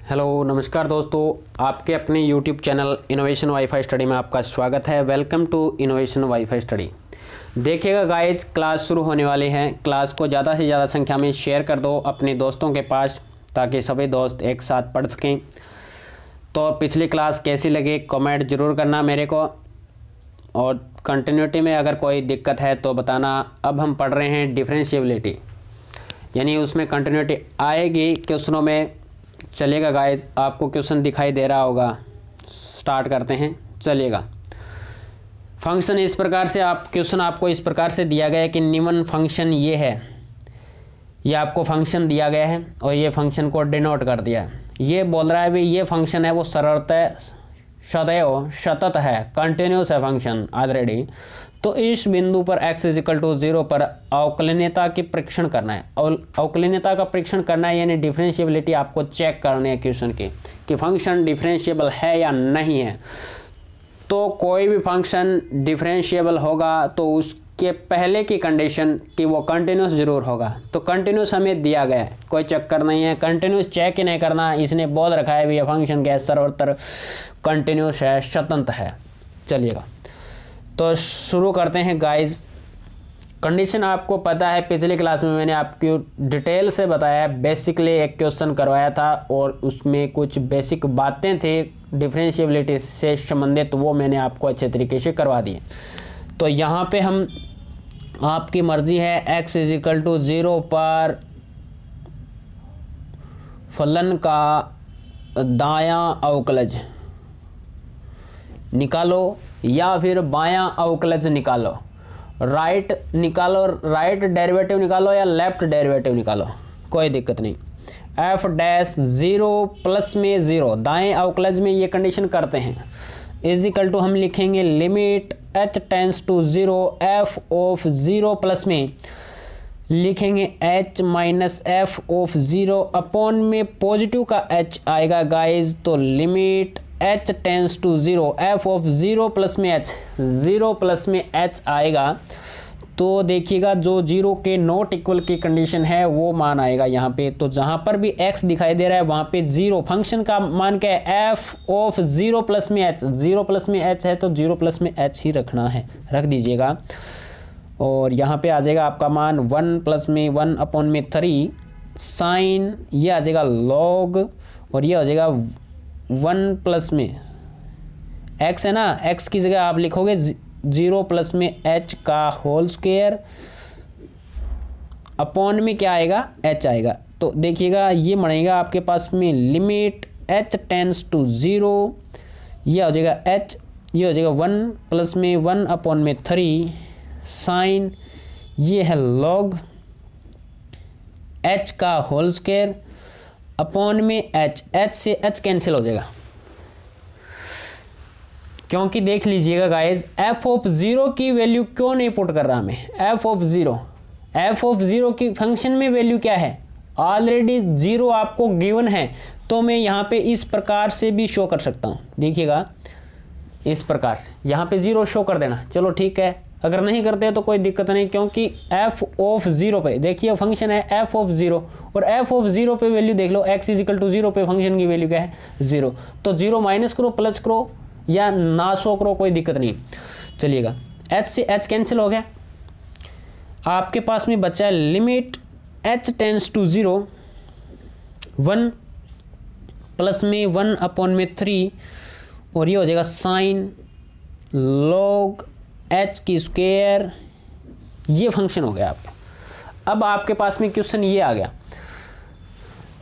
Hello नमस्कार दोस्तों, आपके अपने YouTube channel innovation wifi study में आपका स्वागत है। Welcome to innovation wifi study. देखिएगा गाइस, क्लास शुरू होने वाली है। क्लास को ज़्यादा से ज़्यादा संख्या में शेयर कर दो अपने दोस्तों के पास, ताकि सभी दोस्त एक साथ पढ़ सकें। तो पिछली क्लास कैसी लगी कमेंट ज़रूर करना मेरे को, और कंटिन्यूटी में अगर कोई दिक्कत है तो बताना। अब हम पढ़ रहे हैं डिफरेंशिएबिलिटी, यानी उसमें कंटिन्यूटी आएगी क्वेश्चनों में। चलिएगा गाइस, आपको क्वेश्चन दिखाई दे रहा होगा। स्टार्ट करते हैं, चलिएगा। फंक्शन इस प्रकार से क्वेश्चन आपको इस प्रकार से दिया गया है कि निम्न फंक्शन ये है। ये आपको फंक्शन दिया गया है और ये फंक्शन को डिनोट कर दिया है। ये बोल रहा है भी ये फंक्शन है वो सरलतः सदैव सतत है, कंटिन्यूस है फंक्शन ऑलरेडी। तो इस बिंदु पर x = 0 पर अवकलनीयता की परीक्षण करना है। और अवकलनीयता का परीक्षण करना है, यानी डिफरेंशिएबिलिटी आपको चेक करनी है क्वेश्चन की कि फंक्शन डिफरेंशिएबल है या नहीं है। तो कोई भी फंक्शन डिफरेंशिएबल होगा तो उसके पहले की कंडीशन कि वो कंटिन्यूस जरूर होगा। तो कंटिन्यूस हमें दिया गया है, कोई चक्कर नहीं है। कंटिन्यूस चेक ही नहीं करना, इसने बोल रखा है भी ये फंक्शन क्या है, सर्वत्र कंटिन्यूस है, स्वतंत्र है। चलिएगा, तो शुरू करते हैं गाइस। कंडीशन आपको पता है, पिछली क्लास में मैंने आपको डिटेल से बताया। बेसिकली एक क्वेश्चन करवाया था और उसमें कुछ बेसिक बातें थी डिफरेंशिएबिलिटी से संबंधित, वो मैंने आपको अच्छे तरीके से करवा दी। तो यहाँ पे हम आपकी मर्जी है, x = 0 पर फलन का दायां अवकलज निकालो या फिर बायां अवकलज निकालो। राइट निकालो, राइट डेरिवेटिव निकालो या लेफ्ट डेरिवेटिव निकालो, कोई दिक्कत नहीं। f'(0 प्लस में 0) दाएं अवकलज में ये कंडीशन करते हैं। = हम लिखेंगे limit h tends to 0 f of 0 plus में लिखेंगे h minus f of 0 upon में पॉजिटिव का h आएगा गाइज। तो limit h tends to 0 f of 0 plus में h, 0 प्लस में h आएगा। तो देखिएगा जो 0 के नॉट इक्वल की कंडीशन है वो मान आएगा यहाँ पे। तो जहाँ पर भी x दिखाई दे रहा है वहाँ पे 0 फंक्शन का मान क्या है, f ऑफ 0 प्लस में h। 0 प्लस में h है तो 0 प्लस में h ही रखना है, रख दीजिएगा। और यहाँ पे आ जाएगा आपका मान 1 प्लस में 1 अपॉन में 3 साइन, ये आ जाएगा लॉग, और ये हो जाएगा 1 प्लस में x है ना, x की जगह आप लिखोगे 0 प्लस में h का होल स्क्वायर अपॉन में क्या आएगा, h आएगा। तो देखिएगा ये बनेगा आपके पास में लिमिट h टेंस टू 0, ये हो जाएगा h, ये हो जाएगा 1 प्लस में 1 अपॉन में 3 साइन, ये है लॉग h का होल स्क्वायर अपॉन में h से h कैंसिल हो जाएगा। क्योंकि देख लीजिएगा गाइस, f ऑफ 0 की वैल्यू क्यों नहीं पुट कर रहा मैं, f ऑफ 0 की फंक्शन में वैल्यू क्या है, ऑलरेडी 0 आपको गिवन है। तो मैं यहाँ पे इस प्रकार से भी शो कर सकता हूँ। देखिएगा इस प्रकार से यहाँ पे 0 शो कर देना, चलो ठीक है। अगर नहीं करते तो कोई दिक्कत नहीं, क्योंकि f ऑफ 0 पे देखिए फंक्शन है f ऑफ 0, और f ऑफ 0 पे वैल्यू देख लो, x = 0 पे फंक्शन की वैल्यू क्या है, 0। तो 0 माइनस करो, प्लस करो या ना शो करो, कोई दिक्कत नहीं। चलिएगा, h से h कैंसिल हो गया। आपके पास में बचा है limit h tends to 0 1 plus में 1 अपॉन में 3, और ये हो जाएगा साइन लॉग h की स्क्वायर, ये फंक्शन हो गया आपका। अब आपके पास में क्वेश्चन ये आ गया,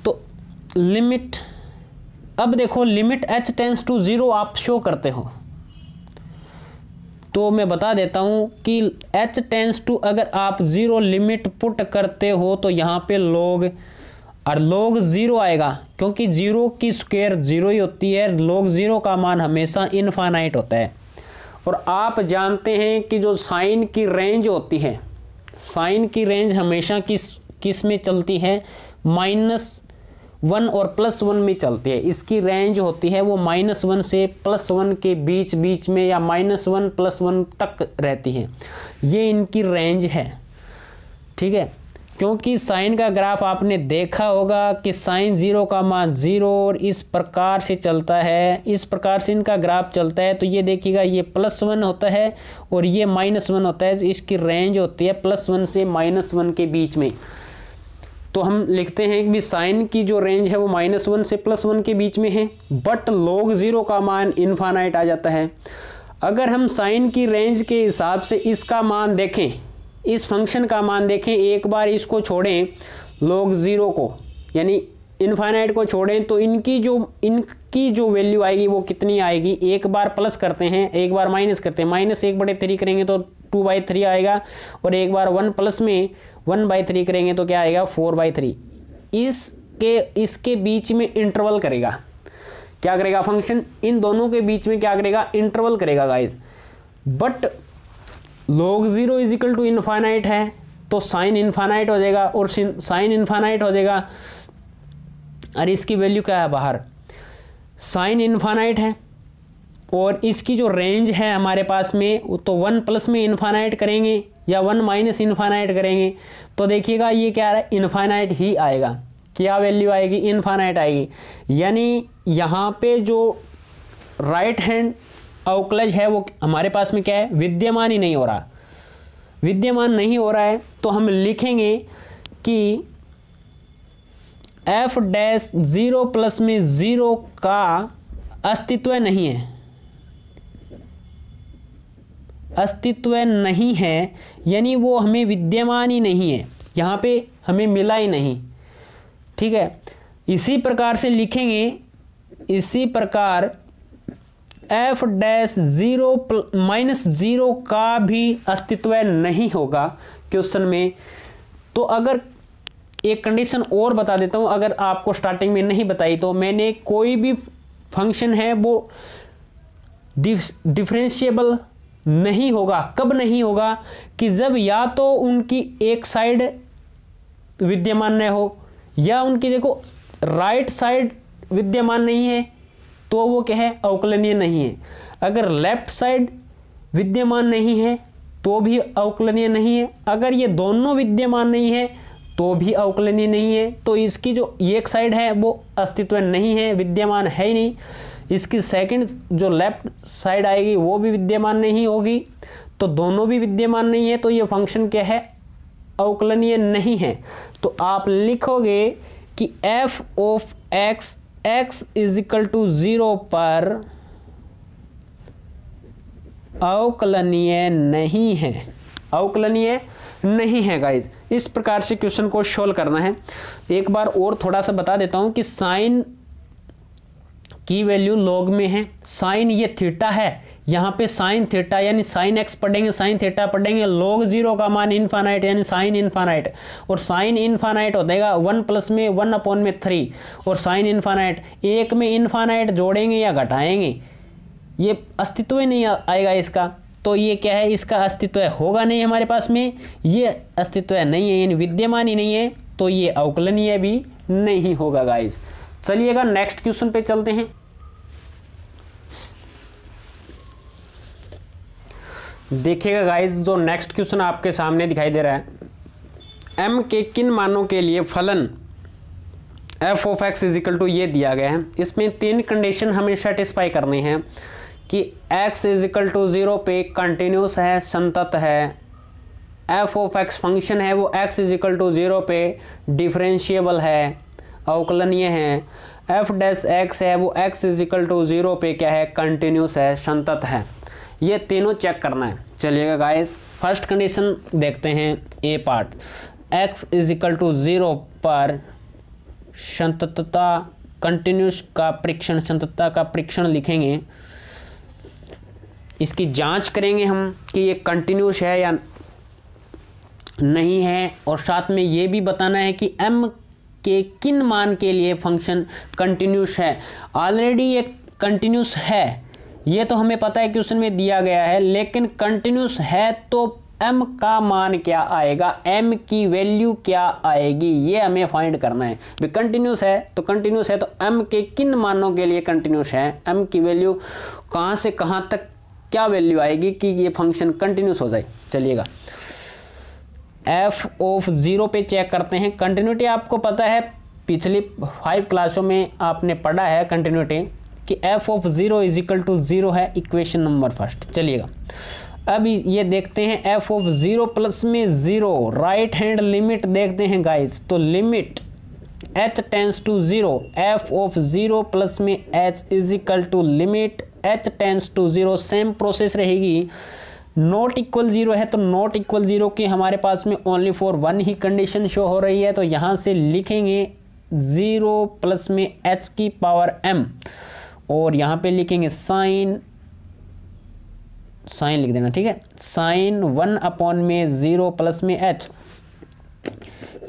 तो लिमिट, अब देखो लिमिट h टेंस टू 0 आप शो करते हो, तो मैं बता देता हूं कि h टेंस टू अगर आप 0 लिमिट पुट करते हो तो यहाँ पे log, और log 0 आएगा, क्योंकि 0 की स्क्वायर 0 ही होती है। log 0 का मान हमेशा इनफाइनाइट होता है। और आप जानते हैं कि जो साइन की रेंज होती है, साइन की रेंज हमेशा किस में चलती है, -1 और +1 में चलती है। इसकी रेंज होती है वो -1 से +1 के बीच में, या -1 +1 तक रहती है। ये इनकी रेंज है, ठीक है। क्योंकि साइन का ग्राफ आपने देखा होगा कि साइन 0 का मान 0 और इस प्रकार से चलता है, इस प्रकार से इनका ग्राफ चलता है। तो ये देखिएगा ये +1 होता है और ये -1 होता है। इसकी रेंज होती है +1 से -1 के बीच में। तो हम लिखते हैं कि साइन की जो रेंज है वो -1 से +1 के बीच में है, बट log 0 का मान इनफाइनाइट आ जाता है। अगर हम साइन की रेंज के हिसाब से इसका मान देखें, इस फंक्शन का मान देखें, एक बार इसको छोड़ें log 0 को यानी इनफाइनाइट को छोड़ें, तो इनकी जो वैल्यू आएगी वो कितनी आएगी। एक बार प्लस करते हैं, एक बार माइनस करते हैं, -1/3 करेंगे तो 2/3 आएगा, और एक बार 1 प्लस में 1/3 करेंगे तो क्या आएगा 4/3। इसके बीच में इंटरवल करेगा, क्या करेगा फंक्शन, इन दोनों के बीच में क्या करेगा, इंटरवल करेगा गाइस। बट log 0 = इनफाइनाइट है तो साइन इनफाइनाइट हो जाएगा, और साइन इनफाइनाइट हो जाएगा। और इसकी वैल्यू क्या है बाहर, साइन इनफाइनाइट है और इसकी जो रेंज है हमारे पास में, तो 1 प्लस में इनफाइनाइट करेंगे या 1 माइनस इनफाइनाइट करेंगे तो देखिएगा ये क्या है, इनफाइनाइट ही आएगा। क्या वैल्यू आएगी, इनफाइनाइट आएगी। यानी यहाँ पे जो राइट हैंड अवकलज है वो हमारे पास में क्या है, विद्यमान ही नहीं हो रहा, विद्यमान नहीं हो रहा है। तो हम लिखेंगे कि f'(0 प्लस में 0 का अस्तित्व नहीं है, अस्तित्व नहीं है, यानी वो हमें विद्यमान ही नहीं है, यहाँ पे हमें मिला ही नहीं। ठीक है, इसी प्रकार से लिखेंगे, इसी प्रकार f'(0 का भी अस्तित्व नहीं होगा क्वेश्चन में। तो अगर एक कंडीशन और बता देता हूँ, अगर आपको स्टार्टिंग में नहीं बताई, तो मैंने कोई भी फंक्शन है वो डिफरेंशिएबल नहीं होगा। कब नहीं होगा, कि जब या तो उनकी एक साइड विद्यमान न हो, या उनकी देखो राइट साइड विद्यमान नहीं है तो वो क्या है, अवकलनीय नहीं है। अगर लेफ्ट साइड विद्यमान नहीं है तो भी अवकलनीय नहीं है। अगर ये दोनों विद्यमान नहीं है तो भी अवकलनीय नहीं है। तो इसकी जो एक साइड है वो अस्तित्व नहीं है, विद्यमान है ही नहीं। इसकी सेकंड जो लेफ्ट साइड आएगी वो भी विद्यमान नहीं होगी। तो दोनों भी विद्यमान नहीं है, तो ये फंक्शन क्या है, अवकलनीय नहीं है। तो आप लिखोगे कि f ऑफ x = 0 पर अवकलनीय नहीं है, अवकलनीय नहीं है गाइज। इस प्रकार से क्वेश्चन को सोल्व करना है। एक बार और थोड़ा सा बता देता हूं कि साइन की वैल्यू log में है, साइन ये थीटा है, यहाँ पे साइन थीटा यानी साइन x पढ़ेंगे, साइन थीटा पढ़ेंगे, log 0 का मान इनफाइनाइट यानी साइन इनफाइनाइट, और साइन इनफाइनाइट हो जाएगा 1 प्लस में 1/3 और साइन इनफाइनाइट। एक में इनफाइनाइट जोड़ेंगे या घटाएंगे ये अस्तित्व ही नहीं आएगा इसका। तो ये क्या है, इसका अस्तित्व होगा नहीं हमारे पास में, ये अस्तित्व नहीं है यानी विद्यमान ही नहीं है, तो ये अवकलनीय भी नहीं होगा गाइज। चलिएगा नेक्स्ट क्वेश्चन पे चलते हैं। देखिएगा गाइज, जो नेक्स्ट क्वेश्चन आपके सामने दिखाई दे रहा है, m के किन मानों के लिए फलन f ऑफ x = ये दिया गया है। इसमें 3 कंडीशन हमें सेटिस्फाई करनी है कि x = 0 पे कंटिन्यूस है, संतत है, f ऑफ x फंक्शन है वो x = 0 पे डिफरेंशिएबल है, अवकलनीय है, f' है वो x = 0 पे क्या है, कंटिन्यूस है, संतत है। ये तीनों चेक करना है। चलिएगा गाइस, फर्स्ट कंडीशन देखते हैं, ए पार्ट, x = 0 पर संततता कंटिन्यूस का परीक्षण, संततता का परीक्षण लिखेंगे। इसकी जांच करेंगे हम कि ये कंटिन्यूस है या नहीं है, और साथ में ये भी बताना है कि m के किन मान के लिए फंक्शन कंटिन्यूस है। ऑलरेडी ये कंटिन्यूस है, ये तो हमें पता है क्वेश्चन में दिया गया है, लेकिन कंटिन्यूस है तो m का मान क्या आएगा, m की वैल्यू क्या आएगी, ये हमें फाइंड करना है। भी कंटिन्यूस है तो कंटिन्यूस है तो m के किन मानों के लिए कंटिन्यूस है, m की वैल्यू कहाँ से कहाँ तक क्या वैल्यू आएगी कि ये फंक्शन कंटिन्यूस हो जाए। चलिएगा, एफ ऑफ 0 पे चेक करते हैं। कंटिन्यूटी आपको पता है, पिछली 5 क्लासों में आपने पढ़ा है कंटिन्यूटी कि f of 0 is equal to 0 है, इक्वेशन नंबर फर्स्ट। चलिएगा अब ये देखते हैं एफ ऑफ 0 प्लस में 0, राइट हैंड लिमिट देखते हैं गाइस। तो limit h tends to 0, f of 0 plus में h is equal to limit h tends to 0। Same process रहेगी। नॉट इक्वल 0 है तो नॉट इक्वल 0 की हमारे पास में only for 1 he condition show हो रही है, तो यहाँ से लिखेंगे 0 प्लस में h की पावर m, और यहाँ पे लिखेंगे साइन लिख देना, ठीक है। साइन 1 अपॉन में 0 प्लस में h,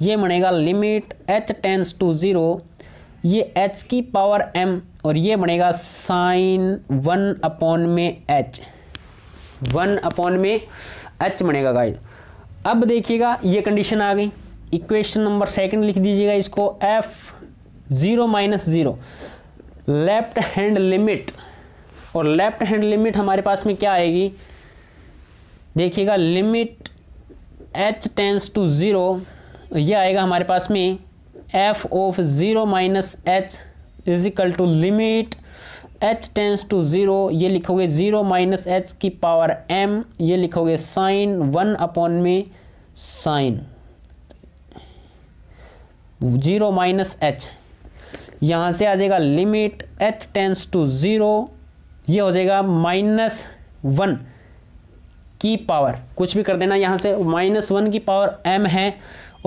ये बनेगा लिमिट h टेंस टू 0, ये h की पावर m, और ये बनेगा साइन 1 अपॉन में h, 1 अपॉन में h बनेगा गाइस। अब देखिएगा ये कंडीशन आ गई। इक्वेशन नंबर सेकंड लिख दीजिएगा इसको, f 0 minus 0 left hand limit, और लेफ्ट हैंड लिमिट हमारे पास में क्या आएगी, देखिएगा लिमिट h टेंस टू 0, ये आएगा हमारे पास में f of 0 minus h is equal to limit h tends to 0, ये लिखोगे 0 माइनस h की पावर m, ये लिखोगे साइन 1 अपॉन में साइन 0 माइनस h, यहाँ से आ जाएगा लिमिट h टेंस टू 0, ये हो जाएगा -1 की पावर, कुछ भी कर देना यहाँ से, -1 की पावर m है,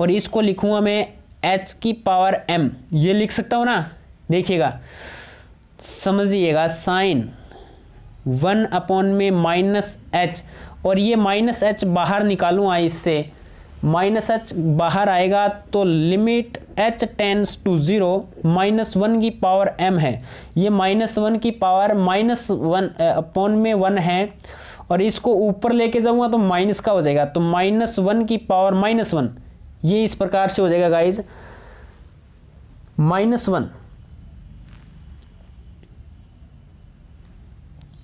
और इसको लिखूंगा मैं h की पावर m, ये लिख सकता हूँ ना। देखिएगा समझिएगा, साइन 1 अपॉन में -h, और ये -h बाहर निकालूँ इससे, -h बाहर आएगा तो लिमिट h टेंस टू 0, -1 की पावर m है, ये -1 की पावर -1 अपॉन में 1 है, और इसको ऊपर लेके जाऊंगा तो माइनस का हो जाएगा, तो -1 की पावर -1, ये इस प्रकार से हो जाएगा गाइज, -1।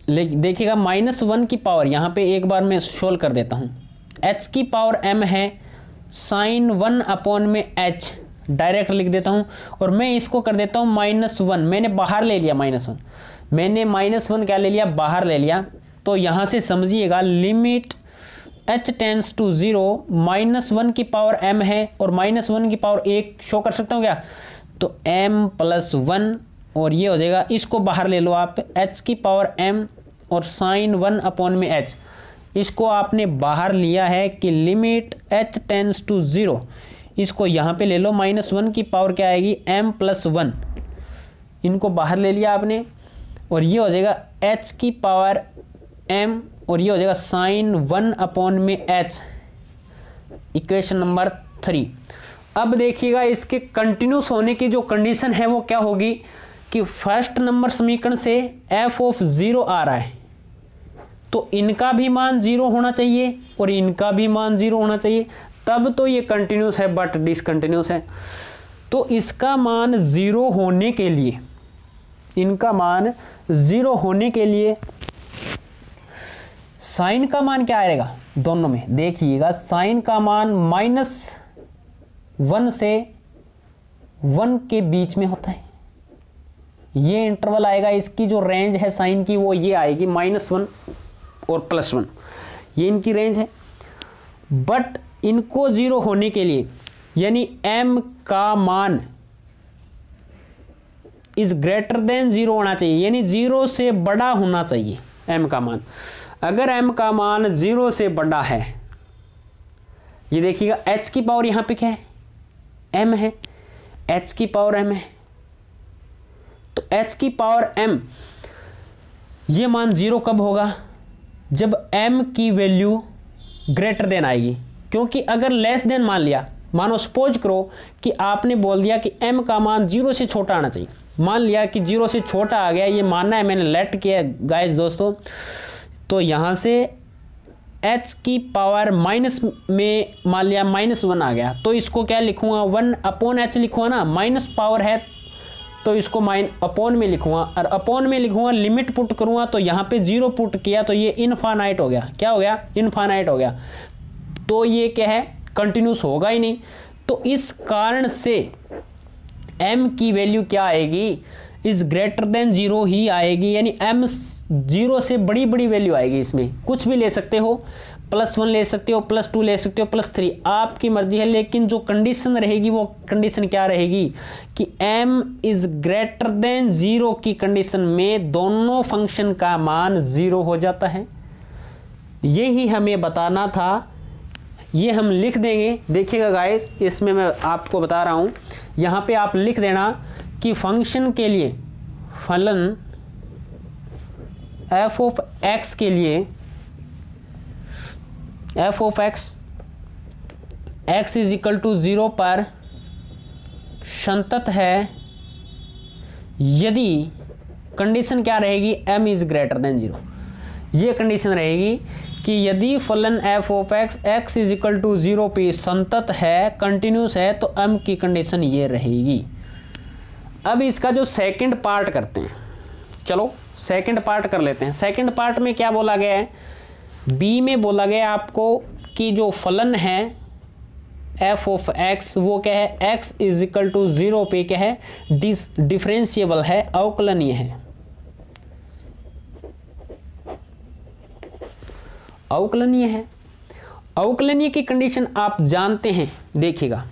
देखिएगा -1 की पावर, यहाँ पे एक बार मैं सोल्व कर देता हूँ, h की पावर m है, साइन 1 अपॉन में h डायरेक्ट लिख देता हूँ, और मैं इसको कर देता हूँ -1, मैंने बाहर ले लिया -1, मैंने -1 क्या ले लिया, बाहर ले लिया। तो यहाँ से समझिएगा लिमिट h टेंस टू 0, -1 की पावर m है, और -1 की पावर 1 शो कर सकता हूँ क्या, तो m प्लस 1, और ये हो जाएगा, इसको बाहर ले लो आप, h की पावर m और साइन 1 अपॉन में h, इसको आपने बाहर लिया है कि लिमिट h टेंस टू 0, इसको यहाँ पे ले लो, -1 की पावर क्या आएगी, m प्लस 1, इनको बाहर ले लिया आपने, और ये हो जाएगा h की पावर m, और ये हो जाएगा साइन 1 अपॉन में h, इक्वेशन नंबर 3। अब देखिएगा इसके कंटिन्यूस होने की जो कंडीशन है वो क्या होगी कि फर्स्ट नंबर समीकरण से f ऑफ 0 आ रहा है, तो इनका भी मान 0 होना चाहिए और इनका भी मान 0 होना चाहिए, तब तो ये कंटिन्यूस है, बट डिसकंटिन्यूस है। तो इसका मान 0 होने के लिए, इनका मान 0 होने के लिए साइन का मान क्या आएगा दोनों में, देखिएगा साइन का मान -1 से 1 के बीच में होता है, ये इंटरवल आएगा, इसकी जो रेंज है साइन की वो ये आएगी -1 और +1, ये इनकी रेंज है। बट इनको 0 होने के लिए, यानी m का मान इज ग्रेटर देन 0 होना चाहिए, यानी 0 से बड़ा होना चाहिए m का मान। अगर m का मान 0 से बड़ा है, ये देखिएगा h की पावर यहाँ पे क्या है, m है, h की पावर m है, तो h की पावर m, ये मान 0 कब होगा, जब m की वैल्यू ग्रेटर देन आएगी। क्योंकि अगर लेस देन मान लिया, मानो सपोज करो कि आपने बोल दिया कि m का मान 0 से छोटा आना चाहिए, मान लिया कि 0 से छोटा आ गया, ये मानना है, मैंने लेट किया गाइस दोस्तों, तो यहाँ से h की पावर माइनस में मान लिया -1 आ गया, तो इसको क्या लिखूंगा, 1 अपॉन h लिखूंगा ना, माइनस पावर है तो इसको अपॉन में लिखूंगा, और अपॉन में लिखूंगा, लिमिट पुट करूंगा तो यहाँ पे 0 पुट किया तो ये इनफाइनाइट हो गया, क्या हो गया, इनफाइनाइट हो गया। तो ये क्या है, कंटिन्यूस होगा ही नहीं। तो इस कारण से m की वैल्यू क्या आएगी, इज ग्रेटर देन 0 ही आएगी, यानी m 0 से बड़ी बड़ी वैल्यू आएगी। इसमें कुछ भी ले सकते हो, +1 ले सकते हो, +2 ले सकते हो, +3, आपकी मर्जी है। लेकिन जो कंडीशन रहेगी वो कंडीशन क्या रहेगी कि m इज ग्रेटर देन 0 की कंडीशन में दोनों फंक्शन का मान 0 हो जाता है। यही हमें बताना था, ये हम लिख देंगे। देखिएगा गाइस, इसमें मैं आपको बता रहा हूँ, यहाँ पे आप लिख देना कि फंक्शन के लिए फलन f ऑफ x के लिए f of x is equal to 0 पर संतत है यदि कंडीशन क्या रहेगी, m इज ग्रेटर देन 0। ये कंडीशन रहेगी कि यदि फलन f of x is equal to 0 पे संतत है, कंटिन्यूस है, तो m की कंडीशन ये रहेगी। अब इसका जो सेकंड पार्ट करते हैं, चलो सेकंड पार्ट कर लेते हैं। सेकंड पार्ट में क्या बोला गया है, बी में बोला गया आपको कि जो फलन है f ऑफ x वो क्या है, x इज इक्वल टू 0 पे क्या है, डिफरेंशिएबल है, अवकलनीय है। अवकलनीय है। अवकलनीय की कंडीशन आप जानते हैं, देखिएगा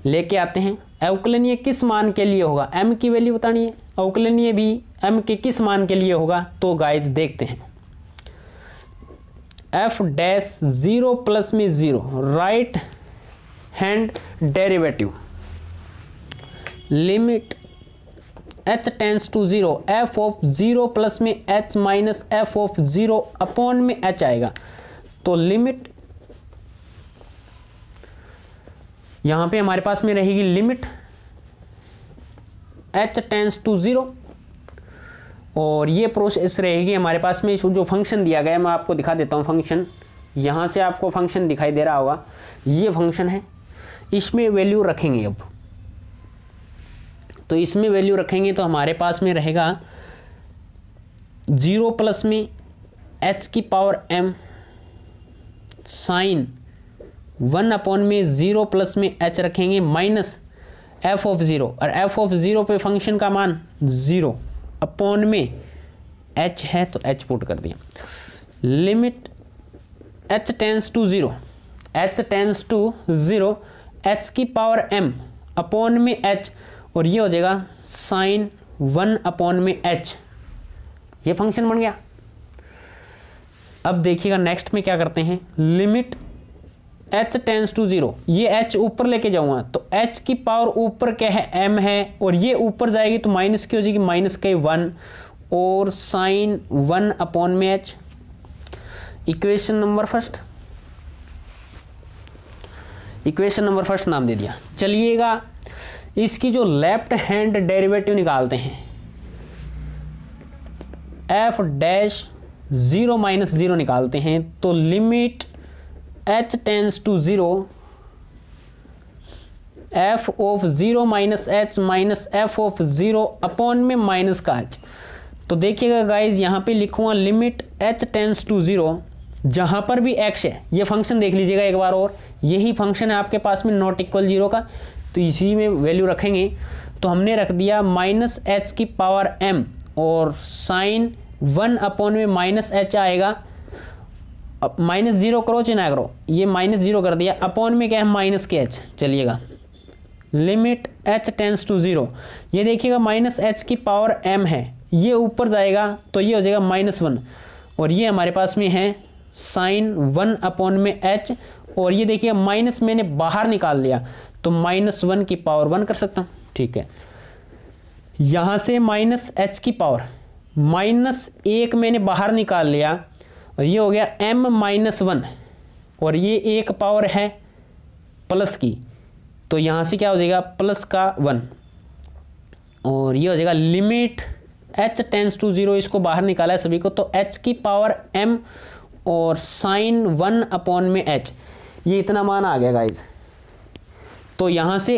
लेके आते हैं। अवकलनीय किस मान के लिए होगा, m की वैल्यू बतानी है। अवकलनीय भी m के किस मान के लिए होगा, तो गाइस देखते हैं। f डैश 0 प्लस में 0, right hand derivative, limit h tends to 0, f of 0 plus में h minus f of 0 upon में h आएगा। तो लिमिट यहां पे हमारे पास में रहेगी लिमिट h टेंस टू 0, और ये प्रोसेस रहेगी हमारे पास में। जो फंक्शन दिया गया है मैं आपको दिखा देता हूँ। फंक्शन यहाँ से आपको फंक्शन दिखाई दे रहा होगा, ये फंक्शन है, इसमें वैल्यू रखेंगे। अब तो इसमें वैल्यू रखेंगे तो हमारे पास में रहेगा 0 प्लस में h की पावर m साइन 1 अपॉन में 0 प्लस में h रखेंगे माइनस f ऑफ 0, और f ऑफ 0 पे फंक्शन का मान 0 अपॉन में h है तो h पुट कर दिया। Limit h tends to 0, h tends to 0, h की पावर m अपॉन में h, और ये हो जाएगा साइन 1 अपॉन में h। ये फंक्शन बन गया। अब देखिएगा नेक्स्ट में क्या करते हैं, लिमिट h टेंस टू 0, ये h ऊपर लेके जाऊंगा तो h की पावर ऊपर क्या है, m है, और ये ऊपर जाएगी तो माइनस की हो जाएगी, माइनस के 1 और साइन 1 अपॉन में h। Equation number first, equation number first नाम दे दिया। चलिएगा इसकी जो लेफ्ट हैंड डेरिवेटिव निकालते हैं, f डैश 0 माइनस 0 निकालते हैं। तो limit h tends to 0, f of 0 minus h minus f of 0 upon में माइनस का h। तो देखिएगा गाइज यहाँ पे लिखूंगा लिमिट h टेंस टू 0, जहाँ पर भी x है, ये फंक्शन देख लीजिएगा एक बार और, यही फंक्शन है आपके पास में नॉट इक्वल 0 का, तो इसी में वैल्यू रखेंगे। तो हमने रख दिया माइनस h की पावर m और साइन 1 अपॉन में माइनस h आएगा। अब माइनस 0 करो चाहे ना करो, ये माइनस 0 कर दिया, अपॉन में क्या है माइनस के h। चलिएगा लिमिट h टेंस टू 0, ये देखिएगा माइनस h की पावर m है, ये ऊपर जाएगा तो ये हो जाएगा -1, और ये हमारे पास में है साइन 1 अपॉन में h, और ये देखिए माइनस मैंने बाहर निकाल लिया तो -1 की पावर 1 कर सकता हूँ। ठीक है, यहाँ से माइनस h की पावर -1 मैंने बाहर निकाल लिया, और ये हो गया m-1, और ये एक पावर है प्लस की, तो यहाँ से क्या हो जाएगा प्लस का 1, और ये हो जाएगा लिमिट h टेंस टू 0, इसको बाहर निकाला है सभी को, तो h की पावर m और साइन 1 अपॉन में h, ये इतना मान आ गया गाइज। तो यहाँ से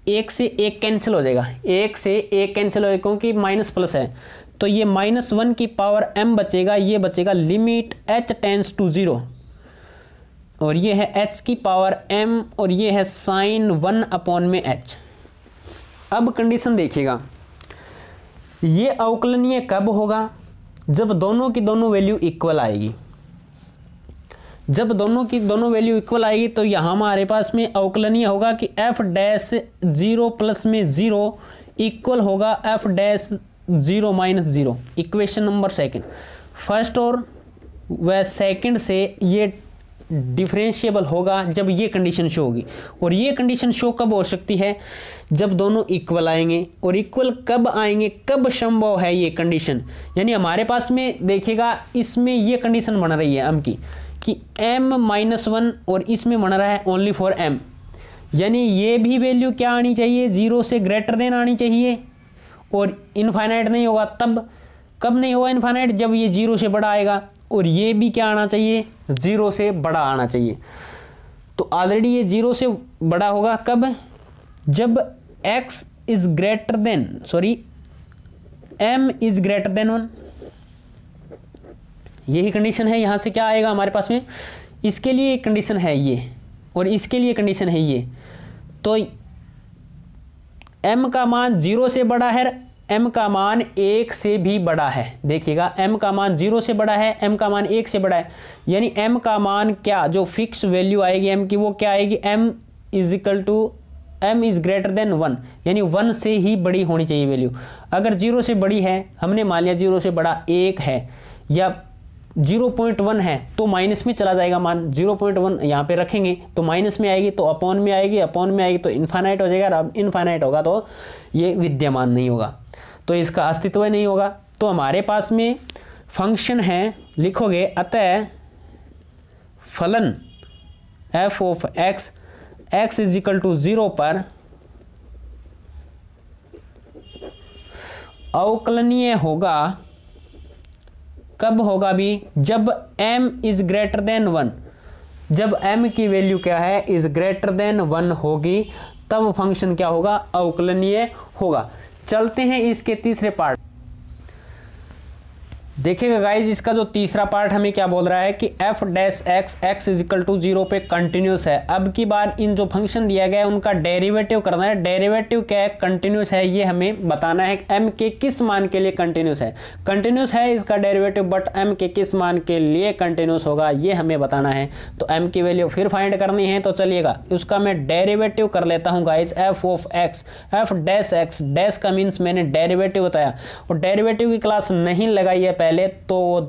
1 से 1 कैंसिल हो जाएगा, 1 से 1 कैंसिल हो जाएगा क्योंकि माइनस प्लस है, तो ये -1 की पावर m बचेगा, ये बचेगा लिमिट h टेंस टू 0, और ये है h की पावर m और ये है साइन 1/h। अब कंडीशन देखिएगा, ये अवकलनीय कब होगा? जब दोनों की दोनों वैल्यू इक्वल आएगी। जब दोनों की दोनों वैल्यू इक्वल आएगी तो यहाँ हमारे पास में अवकलनीय होगा कि f डैश 0 प्लस में 0 इक्वल होगा f dash 0 minus 0। Equation number second, first और वह सेकंड से ये डिफरेंशिएबल होगा जब ये कंडीशन शो होगी। और ये कंडीशन शो कब हो सकती है? जब दोनों इक्वल आएंगे। और इक्वल कब आएंगे, कब संभव है ये कंडीशन? यानी हमारे पास में देखिएगा, इसमें ये कंडीशन बन रही है m की कि m-1 और इसमें बन रहा है ओनली फॉर m, यानी ये भी वैल्यू क्या आनी चाहिए? 0 से ग्रेटर देन आनी चाहिए और इनफाइनाइट नहीं होगा। तब कब नहीं होगा इनफाइनाइट? जब ये 0 से बड़ा आएगा। और ये भी क्या आना चाहिए? 0 से बड़ा आना चाहिए। तो ऑलरेडी ये 0 से बड़ा होगा कब? जब x is greater then m is greater than 1। यही कंडीशन है। यहाँ से क्या आएगा हमारे पास में? इसके लिए कंडीशन है ये और इसके लिए कंडीशन है ये। तो m का मान 0 से बड़ा है, m का मान 1 से भी बड़ा है। देखिएगा, m का मान 0 से बड़ा है, m का मान 1 से बड़ा है। यानी m का मान क्या, जो फिक्स वैल्यू आएगी m की, वो क्या आएगी? m is equal to m is greater than 1, यानी 1 से ही बड़ी होनी चाहिए वैल्यू। अगर 0 से बड़ी है, हमने मान लिया 0 से बड़ा 1 है या 0.1 है, तो माइनस में चला जाएगा मान। 0.1 यहाँ पे रखेंगे तो माइनस में आएगी, तो अपॉन में आएगी, अपॉन में आएगी तो इनफाइनाइट हो जाएगा। अब इनफाइनाइट होगा तो ये विद्यमान नहीं होगा, तो इसका अस्तित्व नहीं होगा। तो हमारे पास में फंक्शन है, लिखोगे अतः फलन f of x is equal to 0 पर अवकलनीय होगा। कब होगा भी? जब m इज ग्रेटर देन 1। जब m की वैल्यू क्या है? इज ग्रेटर देन 1 होगी, तब फंक्शन क्या होगा? अवकलनीय होगा। चलते हैं इसके तीसरे पार्ट। देखिएगा गाइज, इसका जो तीसरा पार्ट हमें क्या बोल रहा है कि f dash x is equal to 0 पे कंटिन्यूस है। अब की बार इन जो फंक्शन दिया गया है उनका डेरिवेटिव करना है। डेरिवेटिव क्या है? कंटिन्यूस है, ये हमें बताना है। m के किस मान के लिए कंटिन्यूस है? कंटिन्यूस है इसका डेरिवेटिव, बट m के किस मान के लिए कंटिन्यूस होगा ये हमें बताना है। तो m की वैल्यू फिर फाइंड करनी है। तो चलिएगा, उसका मैं डेरिवेटिव कर लेता हूँ guys. f of x, f dash x, dash का मीन्स मैंने डेरिवेटिव बताया और डेरिवेटिव की क्लास नहीं लगाई है पहले, तो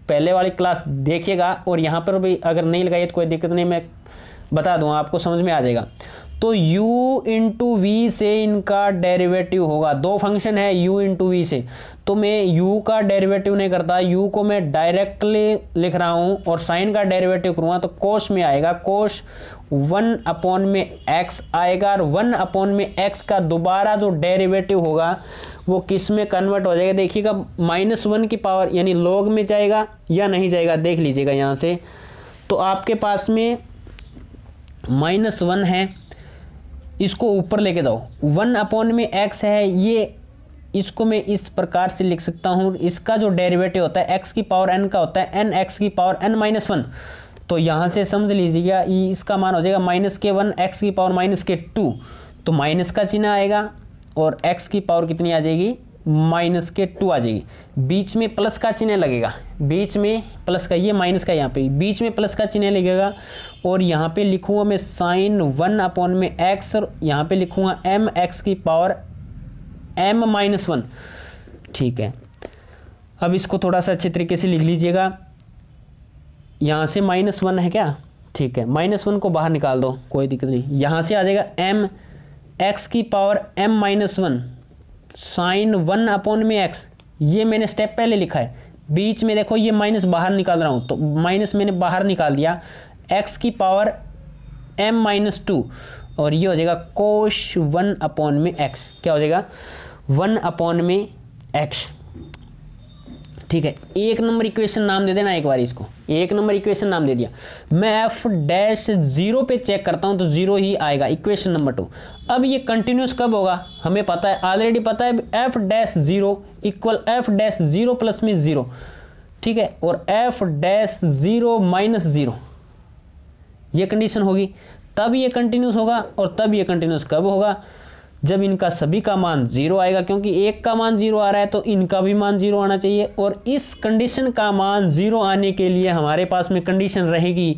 पहले वाली क्लास देखिएगा। और यहाँ पर भी अगर नहीं लगाई तो कोई दिक्कत नहीं, मैं बता दूँ, आपको समझ में आ जाएगा। तो u इंटू वी से इनका डेरिवेटिव होगा। दो फंक्शन है u इंटू वी से, तो मैं u का डेरिवेटिव नहीं करता, u को मैं डायरेक्टली लिख रहा हूँ और साइन का डेरिवेटिव करूँगा तो कोस में आएगा। कोस 1 अपॉन में x आएगा और 1 अपॉन में x का दोबारा जो डेरिवेटिव होगा वो किस में कन्वर्ट हो जाएगा? देखिएगा, -1 की पावर यानी लॉग में जाएगा या नहीं जाएगा, देख लीजिएगा यहाँ से। तो आपके पास में -1 है, इसको ऊपर लेके जाओ। 1 अपॉन में x है, ये इसको मैं इस प्रकार से लिख सकता हूँ। इसका जो डेरिवेटिव होता है x की पावर n का होता है n x की पावर n-1। तो यहाँ से समझ लीजिएगा इसका मान हो जाएगा -1 x की पावर -2। तो माइनस का चिन्ह आएगा और x की पावर कितनी आ जाएगी? -2 आ जाएगी। बीच में प्लस का चिन्ह लगेगा, बीच में प्लस का, ये माइनस का यहाँ पे बीच में प्लस का चिन्ह लगेगा। और यहाँ पे लिखूँगा मैं साइन 1 अपॉन में x और यहाँ पे लिखूँगा mx की पावर m-1। ठीक है, अब इसको थोड़ा सा अच्छे तरीके से लिख लीजिएगा। यहाँ से -1 है क्या? ठीक है, -1 को बाहर निकाल दो, कोई दिक्कत नहीं। यहाँ से आ जाएगा m x की पावर m-1 साइन 1 अपॉन में x। ये मैंने स्टेप पहले लिखा है, बीच में देखो ये माइनस बाहर निकाल रहा हूँ, तो माइनस मैंने बाहर निकाल दिया। x की पावर m-2 और ये हो जाएगा कोश 1 अपॉन में x। क्या हो जाएगा? 1 अपॉन में x। ठीक है, 1 नंबर इक्वेशन नाम दे देना एक बार इसको। 1 नंबर इक्वेशन नाम दे दिया। मैं f डैश 0 पे चेक करता हूँ तो 0 ही आएगा, इक्वेशन नंबर 2। अब ये कंटिन्यूस कब होगा? हमें पता है, ऑलरेडी पता है, f dash 0 equal f dash 0 plus में 0। ठीक है, और f डैश 0 माइनस 0 ये कंडीशन होगी, तब ये कंटिन्यूस होगा। और तब ये कंटिन्यूस कब होगा, जब इनका सभी का मान 0 आएगा, क्योंकि एक का मान 0 आ रहा है तो इनका भी मान 0 आना चाहिए। और इस कंडीशन का मान 0 आने के लिए हमारे पास में कंडीशन रहेगी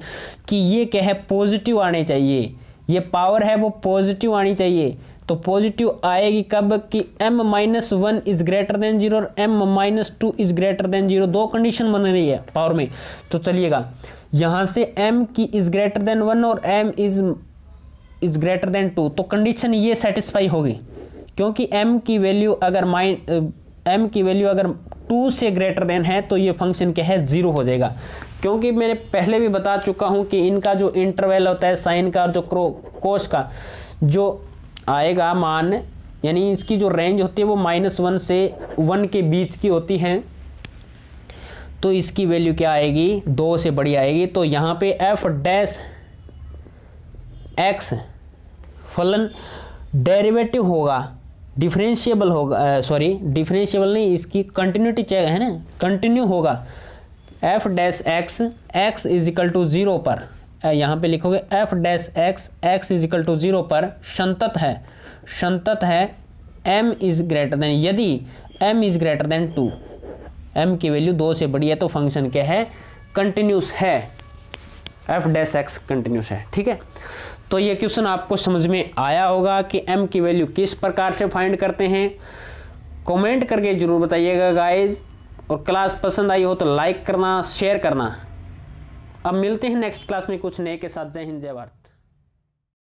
कि ये क्या है, पॉजिटिव आने चाहिए, ये पावर है वो पॉजिटिव आनी चाहिए। तो पॉजिटिव आएगी कब, कि m-1 इज ग्रेटर देन 0 और m-2 इज ग्रेटर देन 0, दो कंडीशन बन रही है पावर में। तो चलिएगा यहाँ से m की इज ग्रेटर देन 1 और m इज ग्रेटर देन 2, तो कंडीशन ये सेटिस्फाई होगी, क्योंकि m की वैल्यू अगर 2 से ग्रेटर देन है तो ये फंक्शन क्या है, 0 हो जाएगा। क्योंकि मैंने पहले भी बता चुका हूँ कि इनका जो इंटरवल होता है साइन का और जो कोस का जो आएगा मान, यानी इसकी जो रेंज होती है वो -1 से 1 के बीच की होती है। तो इसकी वैल्यू क्या आएगी, 2 से बड़ी आएगी। तो यहाँ पे f डैश x फलन डेरिवेटिव होगा, डिफरेंशिएबल होगा, सॉरी डिफरेंशिएबल नहीं, इसकी कंटिन्यूटी चेक है ना, कंटिन्यू होगा। f dash x is equal to 0 पर, यहाँ पे लिखोगे f dash x is equal to 0 पर संतत है m इज ग्रेटर देन, यदि m is greater than 2, m की वैल्यू 2 से बड़ी है तो फंक्शन क्या है, कंटिन्यूस है, f डैश x कंटिन्यूस है। ठीक है, तो ये क्वेश्चन आपको समझ में आया होगा कि m की वैल्यू किस प्रकार से फाइंड करते हैं। कमेंट करके जरूर बताइएगा गाइज, और क्लास पसंद आई हो तो लाइक करना, शेयर करना। अब मिलते हैं नेक्स्ट क्लास में कुछ नए के साथ। जय हिंद, जय भारत।